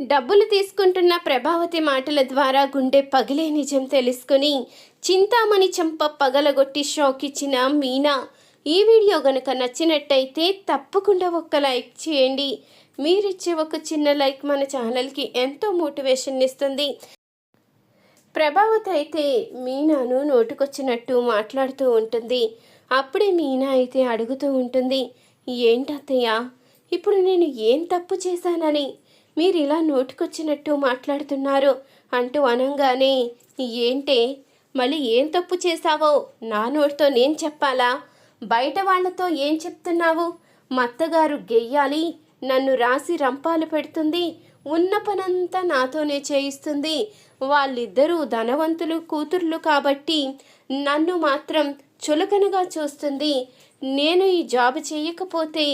డబ్బులు తీసుకుంటున్న ప్రభావతి మాటల ద్వారా గుండె పగిలే నిజం తెలుసుకుని చింతామణి చెంప పగలగొట్టి షాక్ ఇచ్చిన మీనా. ఈ వీడియో గనుక నచ్చినట్టయితే తప్పకుండా ఒక్క లైక్ చేయండి. మీరిచ్చే ఒక చిన్న లైక్ మన ఛానల్కి ఎంతో మోటివేషన్ ఇస్తుంది. ప్రభావతి అయితే మీనాను నోటుకొచ్చినట్టు మాట్లాడుతూ ఉంటుంది. అప్పుడే మీనా అయితే అడుగుతూ ఉంటుంది, ఏంటత్తయ్య, ఇప్పుడు నేను ఏం తప్పు చేశానని మీరు ఇలా నోటుకొచ్చినట్టు మాట్లాడుతున్నారు అంటూ అనంగానే, ఏంటే మళ్ళీ ఏం తప్పు చేశావో నా నోటితో నేను చెప్పాలా? బయట వాళ్లతో ఏం చెప్తున్నావు? మా అత్తగారు గెయ్యాలి, నన్ను రాసి రంపాలు పెడుతుంది, ఉన్న పనంతా నాతోనే చేయిస్తుంది, వాళ్ళిద్దరూ ధనవంతులు కూతుర్లు కాబట్టి నన్ను మాత్రం చులకనగా చూస్తుంది, నేను ఈ జాబ్ చేయకపోతే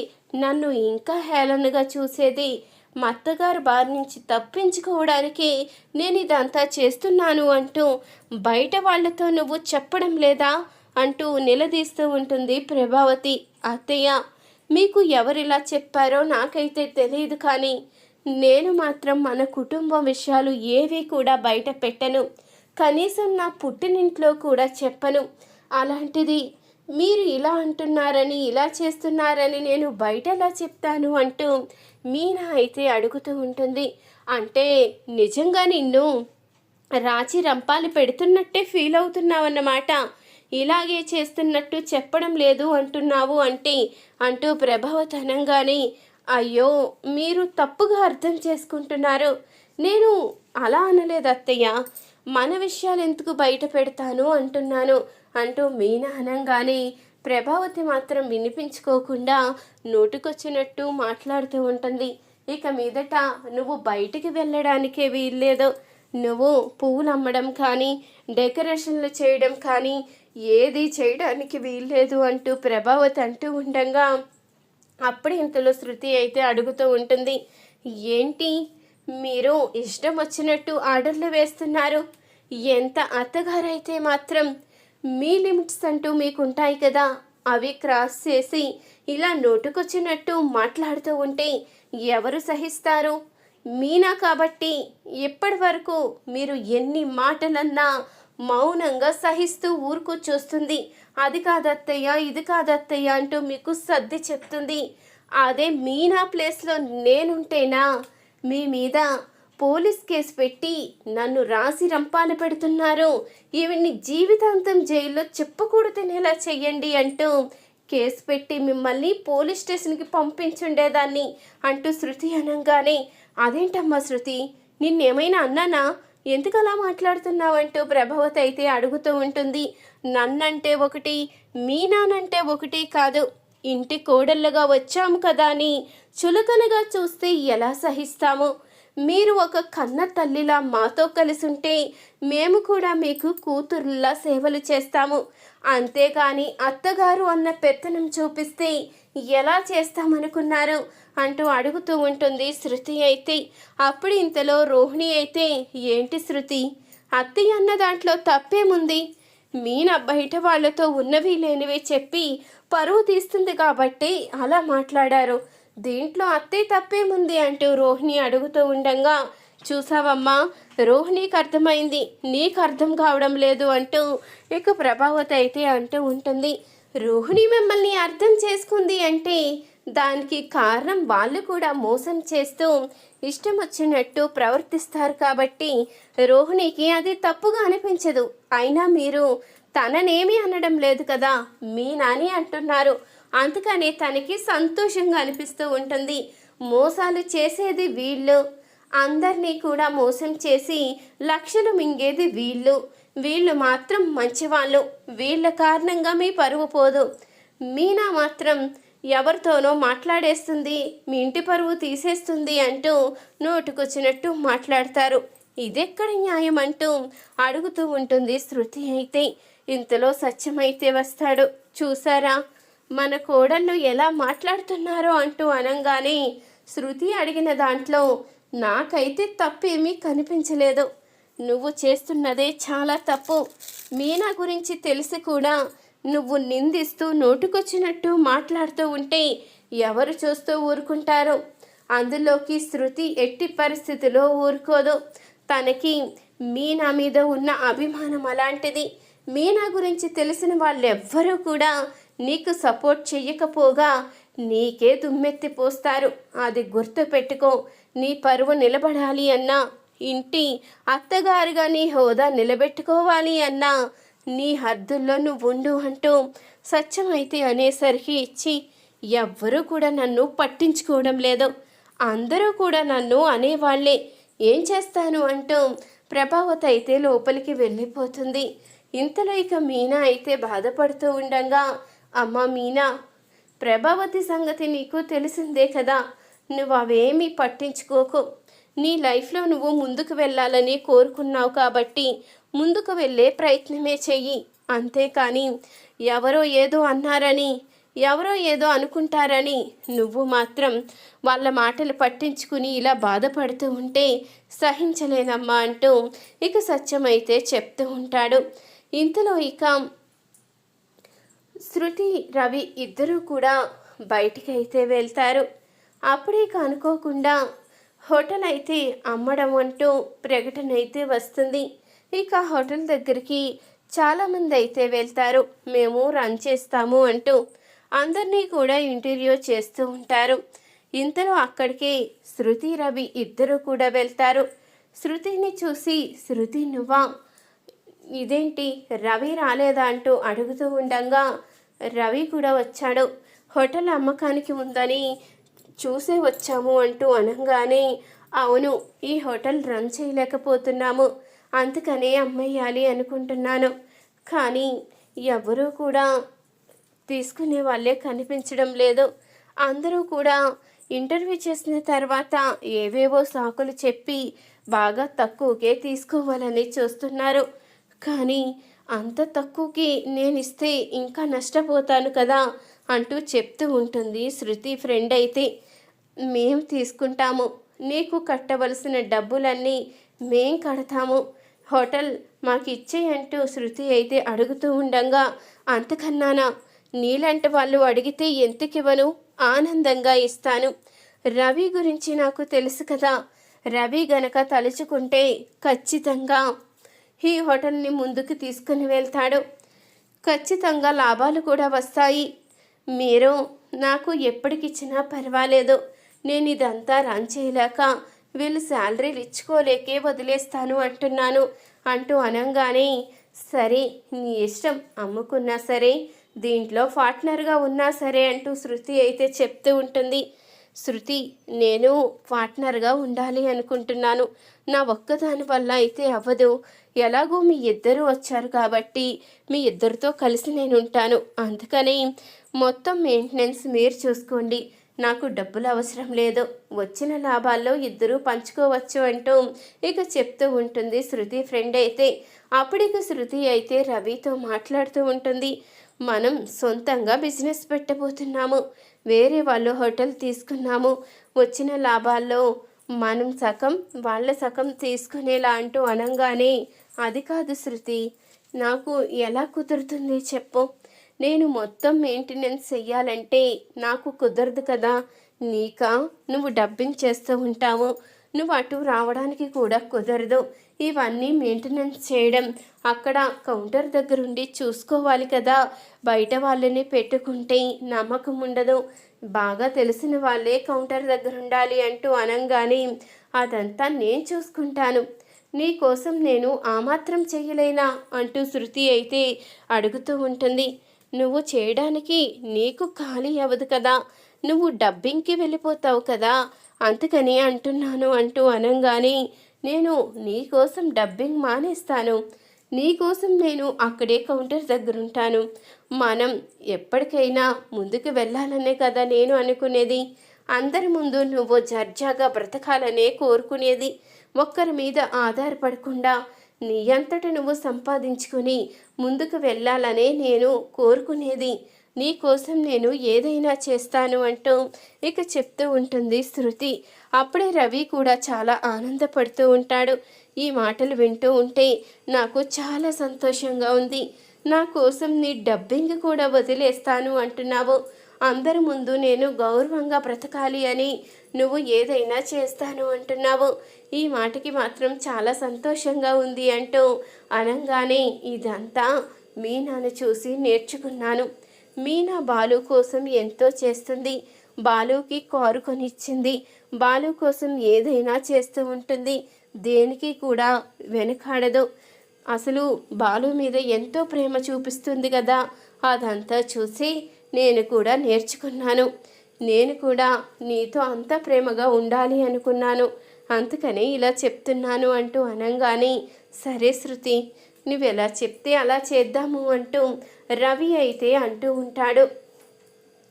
నన్ను ఇంకా హేళనగా చూసేది, మా అత్తగారు బారి నుంచి తప్పించుకోవడానికి నేను ఇదంతా చేస్తున్నాను అంటూ బయట వాళ్లతో నువ్వు చెప్పడం లేదా అంటూ నిలదీస్తూ ఉంటుంది ప్రభావతి. అత్తయ్య, మీకు ఎవరిలా చెప్పారో నాకైతే తెలియదు, కానీ నేను మాత్రం మన కుటుంబం విషయాలు ఏవి కూడా బయట పెట్టను, కనీసం నా పుట్టినింట్లో కూడా చెప్పను. అలాంటిది మీరు ఇలా అంటున్నారని, ఇలా చేస్తున్నారని నేను బయట ఎలా చెప్తాను అంటూ మీనా అయితే అడుగుతూ ఉంటుంది. అంటే నిజంగా నిన్ను రాచి రంపాలు పెడుతున్నట్టే ఫీల్ అవుతున్నావన్నమాట, ఇలాగే చేస్తున్నట్టు చెప్పడం లేదు అంటున్నావు అంటే అంటూ ప్రభావతి అనంగానే, అయ్యో మీరు తప్పుగా అర్థం చేసుకుంటున్నారు, నేను అలా అనలేదు అత్తయ్య, మన విషయాలు ఎందుకు బయట పెడతాను అంటున్నాను అంటూ మీనా అనంగానే ప్రభావతి మాత్రం వినిపించుకోకుండా నోటుకొచ్చినట్టు మాట్లాడుతూ ఉంటుంది. ఇక మీదట నువ్వు బయటికి వెళ్ళడానికే వీల్లేదు, నువ్వు పువ్వులు అమ్మడం కానీ డెకరేషన్లు చేయడం కానీ ఏది చేయడానికి వీల్లేదు అంటూ ప్రభావతి అంటూ ఉండగా అప్పుడు ఇంతలో శృతి అయితే అడుగుతూ ఉంటుంది, ఏంటి మీరు ఇష్టం వచ్చినట్టు ఆర్డర్లు వేస్తున్నారు? ఎంత అత్తగారైతే మాత్రం మీ లిమిట్స్ అంటూ మీకు ఉంటాయి కదా, అవి క్రాస్ చేసి ఇలా నోటుకొచ్చినట్టు మాట్లాడుతూ ఉంటే ఎవరు సహిస్తారు? మీనా కాబట్టి ఎప్పటి వరకు మీరు ఎన్ని మాటలన్నా మౌనంగా సహిస్తూ ఊరుకు చూస్తుంది. అది కాదత్తయ్య, ఇది కాదత్తయ్య అంటూ మీకు సర్ది చెప్తుంది. అదే మీనా ప్లేస్లో నేనుంటేనా మీ మీద పోలీస్ కేసు పెట్టి నన్ను రాసి రంపాలు పెడుతున్నారు, ఈవిడ్ని జీవితాంతం జైల్లో చెప్పకూడదనేలా చెయ్యండి అంటూ కేసు పెట్టి మిమ్మల్ని పోలీస్ స్టేషన్కి పంపించుండేదాన్ని అంటూ శృతి అనంగానే, అదేంటమ్మా శృతి, నిన్నేమైనా అన్నానా, ఎందుకు అలా మాట్లాడుతున్నావంటూ ప్రభావతి అయితే అడుగుతూ ఉంటుంది. నన్నంటే ఒకటి, మీనానంటే ఒకటి కాదు, ఇంటి కోడళ్ళగా వచ్చాము కదా అని చులకనగా చూస్తే ఎలా సహిస్తాము? మీరు ఒక కన్న తల్లిలా మాతో కలిసి ఉంటే మేము కూడా మీకు కూతుర్లా సేవలు చేస్తాము, అంతేగాని అత్తగారు అన్న పెత్తనం చూపిస్తే ఎలా చేస్తామనుకున్నారు అంటూ అడుగుతూ ఉంటుంది శృతి అయితే. అప్పుడు ఇంతలో రోహిణి అయితే, ఏంటి శృతి, అత్తయ్య అన్న దాంట్లో తప్పేముంది? మీనా బయట వాళ్ళతో ఉన్నవి లేనివి చెప్పి పరువు తీస్తుంది కాబట్టి అలా మాట్లాడారు, దీంట్లో అత్తయ్య తప్పేముంది అంటూ రోహిణి అడుగుతూ ఉండగా, చూసావమ్మా, రోహిణికి అర్థమైంది, నీకు అర్థం కావడం లేదు అంటూ ఇక ప్రభావతి అయితే అంటూ ఉంటుంది. రోహిణి మిమ్మల్ని అర్థం చేసుకుంది అంటే దానికి కారణం వాళ్ళు కూడా మోసం చేస్తూ ఇష్టం వచ్చినట్టు ప్రవర్తిస్తారు కాబట్టి రోహిణికి అది తప్పుగా అనిపించదు. అయినా మీరు తననేమీ అనడం లేదు కదా, మీ నాని అంటున్నారు, అందుకనే తనకి సంతోషంగా అనిపిస్తూ ఉంటుంది. మోసాలు చేసేది వీళ్ళు, అందరినీ కూడా మోసం చేసి లక్షలు మింగేది వీళ్ళు, వీళ్ళు మాత్రం మంచివాళ్ళు, వీళ్ళ కారణంగా మీ పరువు పోదు. మీనా మాత్రం ఎవరితోనో మాట్లాడేస్తుంది, మీ ఇంటి పరువు తీసేస్తుంది అంటూ నోటుకొచ్చినట్టు మాట్లాడతారు, ఇదెక్కడ న్యాయం అంటూ అడుగుతూ ఉంటుంది శృతి అయితే. ఇంతలో సత్యమైతే వస్తాడు. చూసారా మన కోడళ్ళు ఎలా మాట్లాడుతున్నారో అంటూ అనంగానే శృతి అడిగిన దాంట్లో నాకైతే తప్పేమీ కనిపించలేదు, నువ్వు చేస్తున్నదే చాలా తప్పు, మీనా గురించి తెలిసి కూడా నువ్వు నిందిస్తూ నోటుకొచ్చినట్టు మాట్లాడుతూ ఉంటే ఎవరు చూస్తూ ఊరుకుంటారో, అందులోకి శృతి ఎట్టి పరిస్థితిలో ఊరుకోదు. తనకి మీనా మీద ఉన్న అభిమానం అలాంటిది. మీనా గురించి తెలిసిన వాళ్ళెవ్వరూ కూడా నీకు సపోర్ట్ చెయ్యకపోగా నీకే దుమ్మెత్తి పోస్తారు. అది గుర్తు పెట్టుకో. నీ పరువు నిలబడాలి అన్నా, ఇంటి అత్తగారుగా నీ హోదా నిలబెట్టుకోవాలి అన్నా నీ హద్దుల్లో నువ్వు ఉండు అంటూ సత్యమైతే అనేసరికి ఇచ్చి ఎవ్వరూ కూడా నన్ను పట్టించుకోవడం లేదు. అందరూ కూడా నన్ను అనేవాళ్లే. ఏం చేస్తాను అంటూ ప్రభావతి అయితే లోపలికి వెళ్ళిపోతుంది. ఇంతలో ఇక మీనా అయితే బాధపడుతూ ఉండగా, అమ్మ మీనా, ప్రభావతి సంగతి నీకు తెలిసిందే కదా, నువ్వు అవేమీ పట్టించుకోకు. నీ లైఫ్లో నువ్వు ముందుకు వెళ్ళాలని కోరుకున్నావు కాబట్టి ముందుకు వెళ్ళే ప్రయత్నమే చెయ్యి. అంతేకాని ఎవరో ఏదో అన్నారని, ఎవరో ఏదో అనుకుంటారని నువ్వు మాత్రం వాళ్ళ మాటలు పట్టించుకుని ఇలా బాధపడుతూ ఉంటే సహించలేనమ్మా అంటూ ఇక సత్యమైతే చెప్తూ ఉంటాడు. ఇంతలో ఇక శృతి రవి ఇద్దరూ కూడా బయటికి అయితే వెళ్తారు. అప్పుడే అనుకోకుండా హోటల్ అయితే అమ్మడం అంటూ ప్రకటన అయితే వస్తుంది. ఇక హోటల్ దగ్గరికి చాలామంది అయితే వెళ్తారు. మేము రన్ చేస్తాము అంటూ అందరినీ కూడా ఇంటర్వ్యూ చేస్తూ ఉంటారు. ఇంతలో అక్కడికి శృతి రవి ఇద్దరు కూడా వెళ్తారు. శృతిని చూసి, శృతి నువ్వా, ఇదేంటి రవి రాలేదా అంటూ అడుగుతూ ఉండగా రవి కూడా వచ్చాడు. హోటల్ అమ్మకానికి ఉందని చూసే వచ్చాము అంటూ అనగానే, అవును, ఈ హోటల్ రన్ చేయలేకపోతున్నాము, అందుకనే అమ్మేయాలి అనుకుంటున్నాను, కానీ ఎవరూ కూడా తీసుకునే వాళ్ళే కనిపించడం లేదు. అందరూ కూడా ఇంటర్వ్యూ చేసిన తర్వాత ఏవేవో సాకులు చెప్పి బాగా తక్కువకే తీసుకోవాలని చూస్తున్నారు. కానీ అంత తక్కువకి నేను ఇస్తే ఇంకా నష్టపోతాను కదా అంటూ చెప్తూ ఉంటుంది శృతి ఫ్రెండ్ అయితే. మేము తీసుకుంటాము, నీకు కట్టవలసిన డబ్బులన్నీ మేం కడతాము, హోటల్ మాకు ఇచ్చేయంటూ శృతి అయితే అడుగుతూ ఉండగా, అంతకన్నానా, నీలాంటి వాళ్ళు అడిగితే ఎంతకివ్వను, ఆనందంగా ఇస్తాను. రవి గురించి నాకు తెలుసు కదా, రవి గనక తలుచుకుంటే ఖచ్చితంగా ఈ హోటల్ని ముందుకు తీసుకుని వెళ్తాడు, ఖచ్చితంగా లాభాలు కూడా వస్తాయి. మీరు నాకు ఎప్పటికిచ్చినా పర్వాలేదు, నేను ఇదంతా రన్ చేయలేక వీళ్ళు శాలరీలు ఇచ్చుకోలేకే వదిలేస్తాను అంటున్నాను అంటూ అనగానే, సరే నీ ఇష్టం, అమ్ముకున్నా సరే, దీంట్లో పార్ట్నర్గా ఉన్నా సరే అంటూ శృతి అయితే చెప్తూ ఉంటుంది. శృతి, నేను పార్ట్నర్గా ఉండాలి అనుకుంటున్నాను, నా ఒక్కదాని వల్ల అయితే అవ్వదు, ఎలాగో మీ ఇద్దరు వచ్చారు కాబట్టి మీ ఇద్దరితో కలిసి నేను ఉంటాను, అందుకని మొత్తం మెయింటెనెన్స్ మీరు చూసుకోండి, నాకు డబ్బులు అవసరం లేదు, వచ్చిన లాభాల్లో ఇద్దరూ పంచుకోవచ్చు అంటూ ఇక చెప్తూ ఉంటుంది శృతి ఫ్రెండ్ అయితే. అప్పటిక శృతి అయితే రవితో మాట్లాడుతూ ఉంటుంది. మనం సొంతంగా బిజినెస్ పెట్టబోతున్నాము, వేరే వాళ్ళు హోటల్ తీసుకున్నాము, వచ్చిన లాభాల్లో మనం సగం వాళ్ళ సగం తీసుకునేలా అంటూ అనగానే, అది కాదు శృతి, నాకు ఎలా కుదురుతుంది చెప్పు, నేను మొత్తం మెయింటెనెన్స్ చెయ్యాలంటే నాకు కుదరదు కదా, నీకా నువ్వు డబ్బింగ్ చేస్తూ ఉంటావు, నువ్వు అటు రావడానికి కూడా కుదరదు, ఇవన్నీ మెయింటెనెన్స్ చేయడం, అక్కడ కౌంటర్ దగ్గరుండి చూసుకోవాలి కదా, బయట వాళ్ళని పెట్టుకుంటే నమ్మకం ఉండదు, బాగా తెలిసిన వాళ్ళే కౌంటర్ దగ్గర ఉండాలి అంటూ అనగానే, అదంతా నేను చూసుకుంటాను, నీకోసం నేను ఆ మాత్రం చెయ్యలేనా అంటూ శృతి అయితే అడుగుతూ ఉంటుంది. నువ్వు చేయడానికి నీకు ఖాళీ అవ్వదు కదా, నువ్వు డబ్బింగ్కి వెళ్ళిపోతావు కదా, అందుకని అంటున్నాను అంటూ అనగానే, నేను నీకోసం డబ్బింగ్ మానేస్తాను, నీకోసం నేను అక్కడే కౌంటర్ దగ్గర ఉంటాను, మనం ఎప్పటికైనా ముందుకు వెళ్ళాలనే కదా నేను అనుకునేది, అందరి ముందు నువ్వు జర్జాగా బ్రతకాలనే కోరుకునేది, ఒక్కరి మీద ఆధారపడకుండా నీ అంతట నువ్వు సంపాదించుకొని ముందుకు వెళ్ళాలనే నేను కోరుకునేది, నీకోసం నేను ఏదైనా చేస్తాను అంటూ ఇక చెప్తూ ఉంటుంది శృతి. అప్పుడే రవి కూడా చాలా ఆనందపడుతూ ఉంటాడు. ఈ మాటలు వింటూ ఉంటే నాకు చాలా సంతోషంగా ఉంది, నా కోసం నీ డబ్బింగ్ కూడా వదిలేస్తాను అంటున్నావు, అందరి ముందు నేను గౌరవంగా బ్రతకాలి అని నువ్వు ఏదైనా చేస్తాను అంటున్నావు. ఈ మాటకి మాత్రం చాలా సంతోషంగా ఉంది అంటూ అనంగానే ఇదంతా మీనాను చూసి నేర్చుకున్నాను. మీనా బాలు కోసం ఎంతో చేస్తుంది. బాలుకి కారు కొనిచ్చింది. బాలు కోసం ఏదైనా చేస్తూ ఉంటుంది. దేనికి కూడా వెనకాడదు. అసలు బాలు మీద ఎంతో ప్రేమ చూపిస్తుంది కదా. అదంతా చూసి నేను కూడా నేర్చుకున్నాను. నేను కూడా నీతో అంత ప్రేమగా ఉండాలి అనుకున్నాను. అందుకని ఇలా చెప్తున్నాను అంటూ అనంగానే సరే శృతి, నువ్వెలా చెప్తే అలా చేద్దాము అంటూ రవి అయితే అంటూ ఉంటాడు.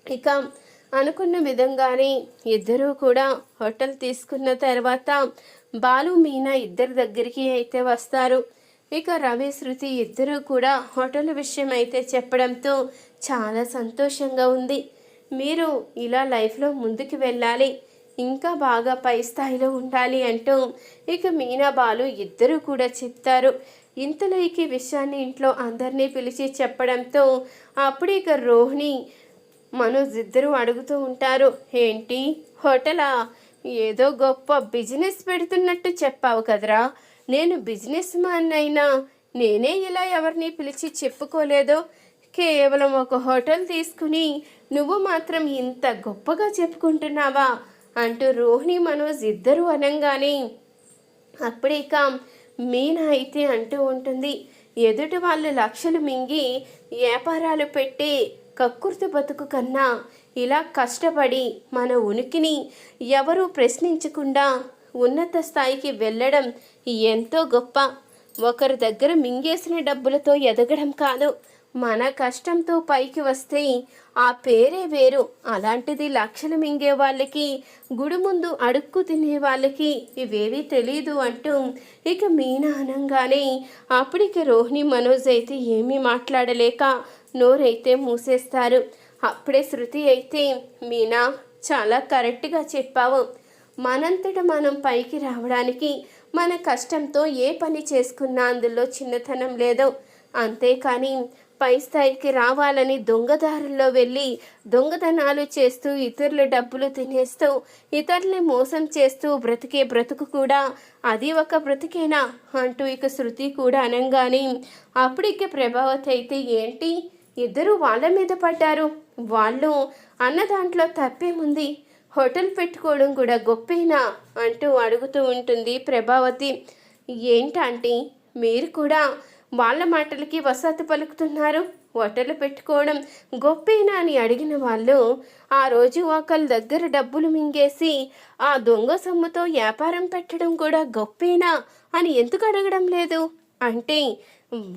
ఇక అనుకున్న విధంగానే ఇద్దరూ కూడా హోటల్ తీసుకున్న తర్వాత బాలు మీనా ఇద్దరి దగ్గరికి అయితే వస్తారు. ఇక రవి శృతి ఇద్దరూ కూడా హోటల్ విషయం అయితే చెప్పడంతో చాలా సంతోషంగా ఉంది. మీరు ఇలా లైఫ్లో ముందుకు వెళ్ళాలి, ఇంకా బాగా పై స్థాయిలో ఉండాలి అంటూ ఇక మీనా బాలు ఇద్దరూ కూడా చెప్తారు. ఇంతలో ఈ విషయాన్ని ఇంట్లో అందరినీ పిలిచి చెప్పడంతో అప్పుడు ఇక రోహిణి మనోజ్ ఇద్దరూ అడుగుతూ ఉంటారు. ఏంటి హోటలా? ఏదో గొప్ప బిజినెస్ పెడుతున్నట్టు చెప్పావు కదరా. నేను బిజినెస్ మ్యాన్ అయినా నేనే ఇలా ఎవరిని పిలిచి చెప్పుకోలేదో. కేవలం ఒక హోటల్ తీసుకుని నువ్వు మాత్రం ఇంత గొప్పగా చెప్పుకుంటున్నావా అంటూ రోహిణి మనోజ్ ఇద్దరూ అనంగానే అప్పుడిక మీనా అయితే అంటూ ఉంటుంది. ఎదుటి వాళ్ళు లక్షలు మింగి వ్యాపారాలు పెట్టి కక్కుర్తి బతుకు కన్నా ఇలా కష్టపడి మన ఉనికిని ఎవరూ ప్రశ్నించకుండా ఉన్నత స్థాయికి వెళ్ళడం ఎంతో గొప్ప. ఒకరి దగ్గర మింగేసిన డబ్బులతో ఎదగడం కాదు, మన కష్టంతో పైకి వస్తే ఆ పేరే వేరు. అలాంటిది లక్షలు మింగే వాళ్ళకి, గుడి ముందు అడుక్కు తినే వాళ్ళకి ఇవేవీ తెలీదు అంటూ ఇక మీనా అనంగానే అప్పటికి రోహిణి మనోజ్ అయితే ఏమీ మాట్లాడలేక నోరైతే మూసేస్తారు. అప్పుడే శృతి అయితే మీనా చాలా కరెక్ట్గా చెప్పావు. మనంతట మనం పైకి రావడానికి మన కష్టంతో ఏ పని చేసుకున్నా అందులో చిన్నతనం లేదు. అంతేకాని పై స్థాయికి రావాలని దొంగదారుల్లో వెళ్ళి దొంగతనాలు చేస్తూ ఇతరుల డబ్బులు తినేస్తూ ఇతరుల్ని మోసం చేస్తూ బ్రతికే బ్రతుకు కూడా అది ఒక బ్రతికేనా అంటూ ఇక శృతి కూడా అనంగానే అప్పుడు ఇక ప్రభావతి అయితే ఏంటి ఇద్దరు వాళ్ళ మీద పడ్డారు, వాళ్ళు అన్న దాంట్లో తప్పేముంది, హోటల్ పెట్టుకోవడం కూడా గొప్పేనా అంటూ అడుగుతూ ఉంటుంది ప్రభావతి. ఏంటంటే మీరు కూడా వాళ్ళ మాటలకి వసతి పలుకుతున్నారు. హోటల్ పెట్టుకోవడం గొప్పేనా అని అడిగిన వాళ్ళు ఆ రోజు ఒకళ్ళ దగ్గర డబ్బులు మింగేసి ఆ దొంగ సొమ్ముతో వ్యాపారం పెట్టడం కూడా గొప్పేనా అని ఎందుకు అడగడం లేదు అంటే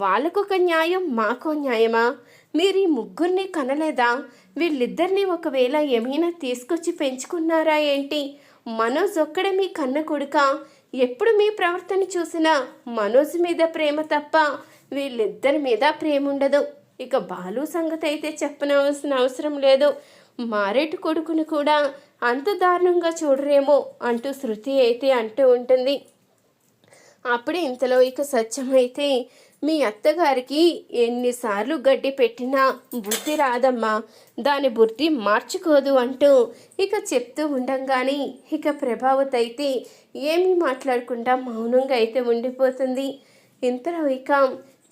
వాళ్ళకొక న్యాయం మాకో న్యాయమా? మీరు ఈ ముగ్గురిని కనలేదా? వీళ్ళిద్దరినీ ఒకవేళ ఏమైనా తీసుకొచ్చి పెంచుకున్నారా ఏంటి? మనోజ్ ఒక్కడే మీ కన్న కొడుక? ఎప్పుడు మీ ప్రవర్తన చూసినా మనోజ్ మీద ప్రేమ తప్ప వీళ్ళిద్దరి మీద ప్రేమ ఉండదు. ఇక బాలు సంగతి అయితే చెప్పనవలసిన అవసరం లేదు. మారేటు కొడుకును కూడా అంత దారుణంగా చూడరేమో అంటూ శృతి అయితే అంటూ ఉంటుంది. అప్పుడే ఇంతలో ఇక సత్యమైతే మీ అత్తగారికి ఎన్నిసార్లు గడ్డి పెట్టినా బుద్ధి రాదమ్మా, దాని బుద్ధి మార్చుకోదు అంటూ ఇక చెప్తూ ఉండంగానే ఇక ప్రభావతి అయితే ఏమీ మాట్లాడకుండా మౌనంగా అయితే ఉండిపోతుంది. ఇంతలో ఇక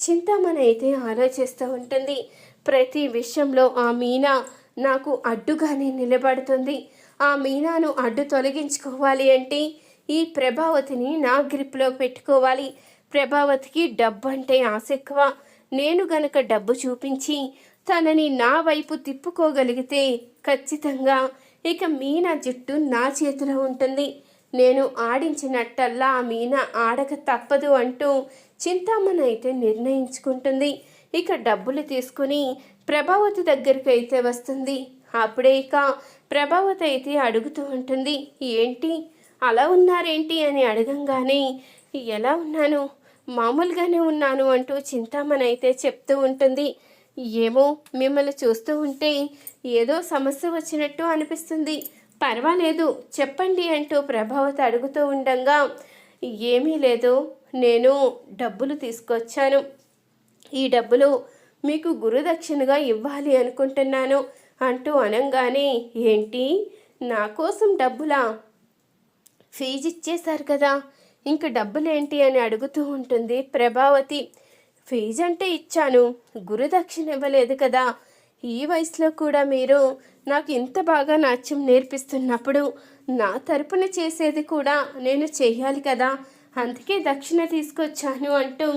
చింతామణి అయితే ఆలోచిస్తూ ఉంటుంది. ప్రతి విషయంలో ఆ మీనా నాకు అడ్డుగానే నిలబడుతుంది. ఆ మీనాను అడ్డు తొలగించుకోవాలి అంటే ఈ ప్రభావతిని నా గ్రిప్లో పెట్టుకోవాలి. ప్రభావతికి డబ్బు అంటే ఆశ ఎక్కువ. నేను గనక డబ్బు చూపించి తనని నా వైపు తిప్పుకోగలిగితే ఖచ్చితంగా ఇక మీనా జుట్టు నా చేతిలో ఉంటుంది. నేను ఆడించినట్టల్లా ఆ మీనా ఆడక తప్పదు అంటూ చింతామణి అయితే నిర్ణయించుకుంటుంది. ఇక డబ్బులు తీసుకుని ప్రభావతి దగ్గరికి అయితే వస్తుంది. అప్పుడే ఇక ప్రభావతి అయితే అడుగుతూ ఉంటుంది, ఏంటి అలా ఉన్నారేంటి అని అడగంగానే ఎలా ఉన్నాను, మామూలుగానే ఉన్నాను అంటూ చింతామణి అయితే చెప్తూ ఉంటుంది. ఏమో మిమ్మల్ని చూస్తూ ఉంటే ఏదో సమస్య వచ్చినట్టు అనిపిస్తుంది, పర్వాలేదు చెప్పండి అంటూ ప్రభావతి అడుగుతూ ఉండగా ఏమీ లేదు, నేను డబ్బులు తీసుకొచ్చాను, ఈ డబ్బులు మీకు గురుదక్షిణగా ఇవ్వాలి అనుకుంటున్నాను అంటూ అనంగానే ఏంటి నా కోసం డబ్బులా? ఫీజు ఇచ్చేశారు కదా, ఇంక డబ్బులేంటి అని అడుగుతూ ఉంటుంది ప్రభావతి. ఫీజు అంటే ఇచ్చాను, గురుదక్షిణ ఇవ్వలేదు కదా. ఈ వయసులో కూడా మీరు నాకు ఇంత బాగా నాట్యం నేర్పిస్తున్నప్పుడు నా తరపున చేసేది కూడా నేను చెయ్యాలి కదా, అందుకే దక్షిణ తీసుకొచ్చాను అంటూ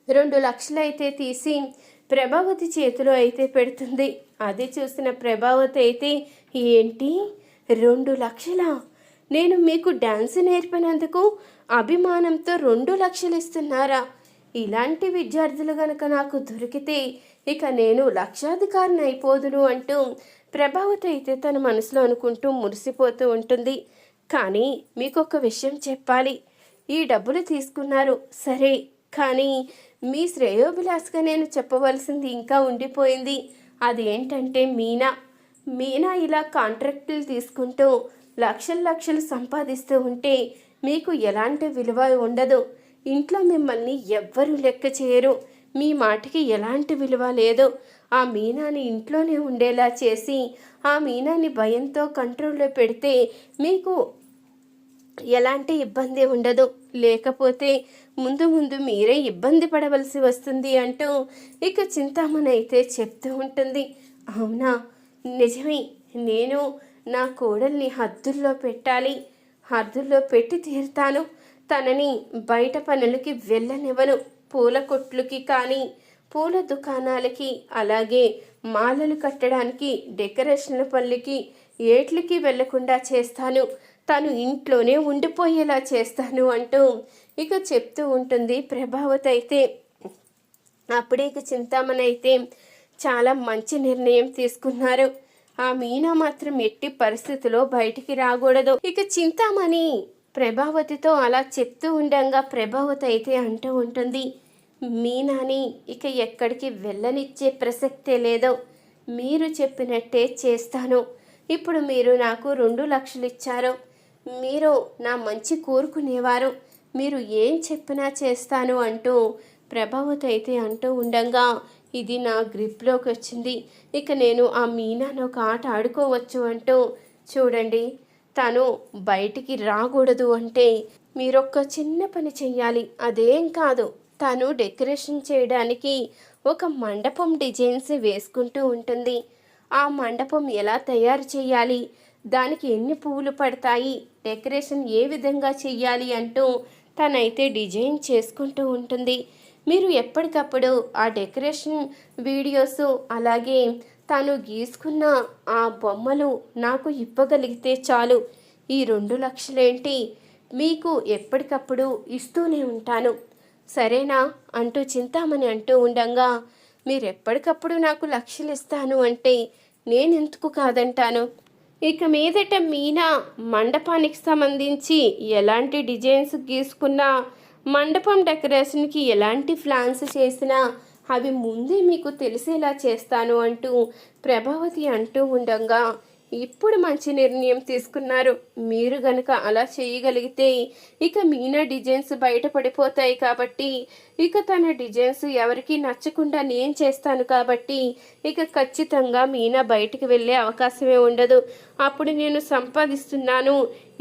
2 లక్షలు అయితే తీసి ప్రభావతి చేతిలో అయితే పెడుతుంది. అది చూసిన ప్రభావతి అయితే, ఏంటి 2 లక్షలా? నేను మీకు డ్యాన్స్ నేర్పినందుకు అభిమానంతో 2 లక్షలు ఇస్తున్నారా? ఇలాంటి విద్యార్థులు గనక నాకు దొరికితే ఇక నేను లక్షాధికారిని అయిపోదును అంటూ ప్రభావతి అయితే తన మనసులో అనుకుంటూ మురిసిపోతూ ఉంటుంది. కానీ మీకు ఒక విషయం చెప్పాలి. ఈ డబ్బులు తీసుకున్నారు సరే, కానీ మీ శ్రేయోభిలాషగా నేను చెప్పవలసింది ఇంకా ఉండిపోయింది. అదేంటంటే మీనా ఇలా కాంట్రాక్టులు తీసుకుంటూ లక్షలు సంపాదిస్తూ ఉంటే మీకు ఎలాంటి విలువ ఉండదు. ఇంట్లో మిమ్మల్ని ఎవ్వరూ లెక్క చేయరు. మీ మాటకి ఎలాంటి విలువ లేదు. ఆ మీనాని ఇంట్లోనే ఉండేలా చేసి ఆ మీనాని భయంతో కంట్రోల్లో పెడితే మీకు ఎలాంటి ఇబ్బంది ఉండదు. లేకపోతే ముందు మీరే ఇబ్బంది పడవలసి వస్తుంది అంటూ ఇక చింతామణి అయితే చెప్తూ ఉంటుంది. అవునా, నిజమే. నేను నా కోడల్ని హద్దుల్లో పెట్టాలి, హద్దుల్లో పెట్టి తీరుతాను. తనని బయట పనులకి వెళ్ళనివ్వను. పూల కొట్లుకి కానీ, పూల దుకాణాలకి, అలాగే మాలలు కట్టడానికి, డెకరేషన్ల పనులకి, ఏట్లకి వెళ్లకుండా చేస్తాను. తను ఇంట్లోనే ఉండిపోయేలా చేస్తాను అంటూ ఇక చెప్తూ ఉంటుంది ప్రభావతి అయితే. అప్పుడే ఇక చింతామణి అయితే చాలా మంచి నిర్ణయం తీసుకున్నారు. ఆ మీనా మాత్రం ఎట్టి పరిస్థితిలో బయటికి రాకూడదు. ఇక చింతామణి ప్రభావతితో అలా చెప్తూ ఉండగా ప్రభావతి అయితే అంటూ ఉంటుంది, మీనాని ఇక ఎక్కడికి వెళ్ళనిచ్చే ప్రసక్తే లేదు. మీరు చెప్పినట్టే చేస్తాను. ఇప్పుడు మీరు నాకు 2 లక్షలు ఇచ్చారు. మీరు నా మంచి కోరుకునేవారు. మీరు ఏం చెప్పినా చేస్తాను అంటూ ప్రభావతి అయితే అంటూ ఉండగా ఇది నా గ్రిప్లోకి వచ్చింది. ఇక నేను ఆ మీనాను ఒక ఆట ఆడుకోవచ్చు అంటూ, చూడండి, తను బయటికి రాకూడదు అంటే మీరొక్క చిన్న పని చెయ్యాలి. అదేం కాదు, తను డెకరేషన్ చేయడానికి ఒక మండపం డిజైన్స్ వేసుకుంటూ ఉంటుంది. ఆ మండపం ఎలా తయారు చేయాలి, దానికి ఎన్ని పువ్వులు పడతాయి, డెకరేషన్ ఏ విధంగా చెయ్యాలి అంటూ తనైతే డిజైన్ చేసుకుంటూ ఉంటుంది. మీరు ఎప్పటికప్పుడు ఆ డెకరేషన్ వీడియోస్, అలాగే తను గీసుకున్న ఆ బొమ్మలు నాకు ఇవ్వగలిగితే చాలు. ఈ 2 లక్షలేంటి, మీకు ఎప్పటికప్పుడు ఇస్తూనే ఉంటాను, సరేనా అంటూ చింతామణి అంటూ ఉండగా, మీరెప్పటికప్పుడు నాకు లక్షలు ఇస్తాను అంటే నేనెందుకు కాదంటాను. ఇక మీదట మీనా మండపానికి సంబంధించి ఎలాంటి డిజైన్స్ గీసుకున్నా, మండపం డెకరేషన్కి ఎలాంటి ప్లాన్స్ చేసినా అవి ముందే మీకు తెలిసేలా చేస్తాను అంటూ ప్రభావతి అంటూ ఉండగా, ఇప్పుడు మంచి నిర్ణయం తీసుకున్నారు. మీరు గనక అలా చేయగలిగితే ఇక మీనా డిజైన్స్ బయటపడిపోతాయి కాబట్టి, ఇక తన డిజైన్స్ ఎవరికి నచ్చకుండా నేను చేస్తాను కాబట్టి ఇక ఖచ్చితంగా మీనా బయటికి వెళ్ళే అవకాశమే ఉండదు. అప్పుడు నేను సంపాదిస్తున్నాను,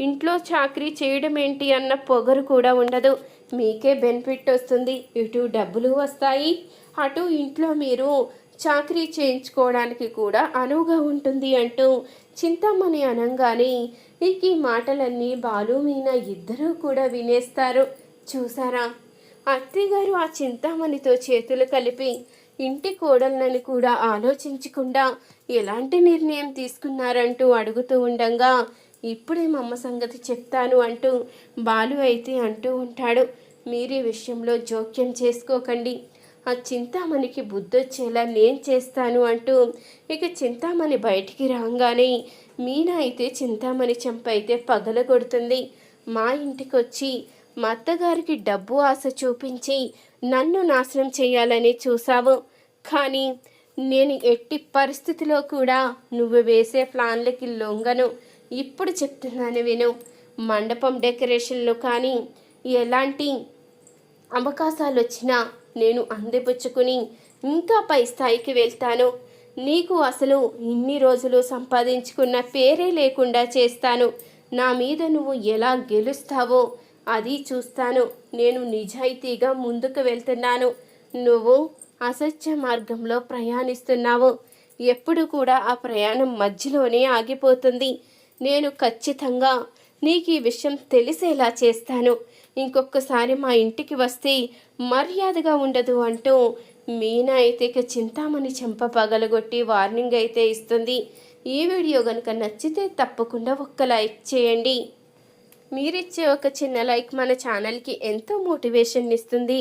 ఇంట్లో చాకరీ చేయడం ఏంటి అన్న పొగరు కూడా ఉండదు. మీకే బెనిఫిట్ వస్తుంది. ఇటు డబ్బులు వస్తాయి, అటు ఇంట్లో మీరు చాకరీ చేయించుకోవడానికి కూడా అనువుగా ఉంటుంది అంటూ చింతామణి అనగానే ఇక ఈ మాటలన్నీ బాలు మీనా ఇద్దరూ కూడా వినేస్తారు. చూసారా, అత్తయ్యగారు ఆ చింతామణితో చేతులు కలిపి ఇంటి కోడళ్ళని కూడా ఆలోచించకుండా ఎలాంటి నిర్ణయం తీసుకున్నారంటూ అడుగుతూ ఉండగా, ఇప్పుడే మా అమ్మ సంగతి చెప్తాను అంటూ బాలు అయితే అంటూ ఉంటాడు. మీరు ఈ విషయంలో జోక్యం చేసుకోకండి, ఆ చింతామణికి బుద్ధొచ్చేలా నేను చేస్తాను అంటూ ఇక చింతామణి బయటికి రాగానే మీనా అయితే చింతామణి చెంప అయితే పగలగొడుతుంది. మా ఇంటికి వచ్చి మా అత్తగారికి డబ్బు ఆశ చూపించి నన్ను నాశనం చేయాలని చూసావు, కానీ నేను ఎట్టి పరిస్థితిలో కూడా నువ్వు వేసే ప్లాన్లకి లొంగను. ఇప్పుడు చెప్తున్నాను విను. మండపం డెకరేషన్లో కానీ ఎలాంటి అవకాశాలు వచ్చినా నేను అందిపుచ్చుకుని ఇంకా పై స్థాయికి వెళ్తాను. నీకు అసలు ఇన్ని రోజులు సంపాదించుకున్న పేరే లేకుండా చేస్తాను. నా మీద నువ్వు ఎలా గెలుస్తావో అది చూస్తాను. నేను నిజాయితీగా ముందుకు వెళ్తున్నాను. నువ్వు అసత్య మార్గంలో ప్రయాణిస్తున్నావు. ఎప్పుడు కూడా ఆ ప్రయాణం మధ్యలోనే ఆగిపోతుంది. నేను ఖచ్చితంగా నీకు ఈ విషయం తెలిసేలా చేస్తాను. ఇంకొకసారి మా ఇంటికి వస్తే మర్యాదగా ఉండదు అంటూ మీనా అయితే ఇక చింతామణి చెంప పగలగొట్టి వార్నింగ్ అయితే ఇస్తుంది. ఈ వీడియో కనుక నచ్చితే తప్పకుండా ఒక్క లైక్ చేయండి. మీరిచ్చే ఒక చిన్న లైక్ మన ఛానల్కి ఎంతో మోటివేషన్ ఇస్తుంది.